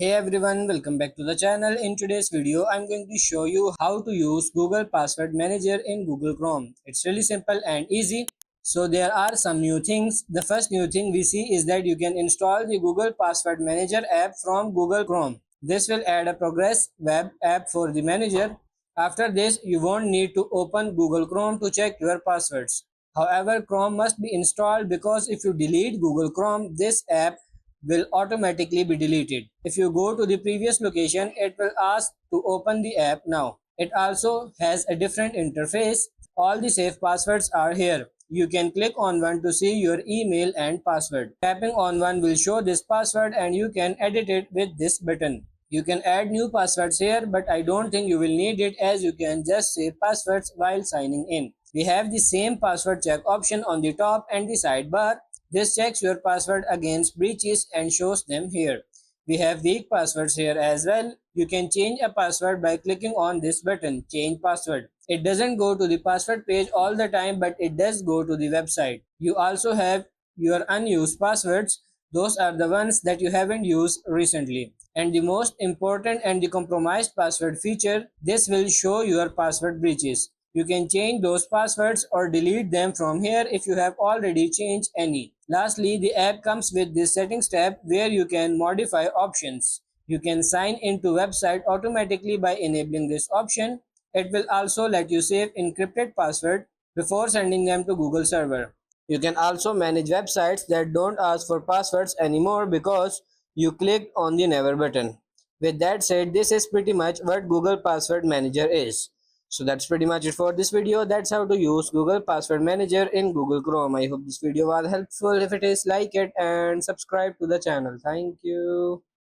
Hey everyone, welcome back to the channel. In today's video, I'm going to show you how to use Google Password Manager in Google Chrome. It's really simple and easy. So there are some new things. The first new thing we see is that you can install the Google Password Manager app from Google Chrome. This will add a Progress web app for the manager. After this, you won't need to open Google Chrome to check your passwords. However, Chrome must be installed because if you delete Google Chrome, this app will automatically be deleted. If you go to the previous location, it will ask to open the app now. It also has a different interface. All the safe passwords are here. You can click on one to see your email and password. Tapping on one will show this password and you can edit it with this button. You can add new passwords here, but I don't think you will need it as you can just save passwords while signing in. We have the same password check option on the top and the sidebar. This checks your password against breaches and shows them here. We have weak passwords here as well. You can change a password by clicking on this button, Change Password. It doesn't go to the password page all the time, but it does go to the website. You also have your unused passwords. Those are the ones that you haven't used recently. And the most important and the compromised password feature, this will show your password breaches. You can change those passwords or delete them from here if you have already changed any. Lastly, the app comes with this settings tab where you can modify options. You can sign into website automatically by enabling this option. It will also let you save encrypted password before sending them to Google server. You can also manage websites that don't ask for passwords anymore because you clicked on the never button. With that said, this is pretty much what Google Password Manager is. So that's pretty much it for this video. That's how to use Google Password Manager in Google Chrome. I hope this video was helpful. If it is, like it and subscribe to the channel. Thank you.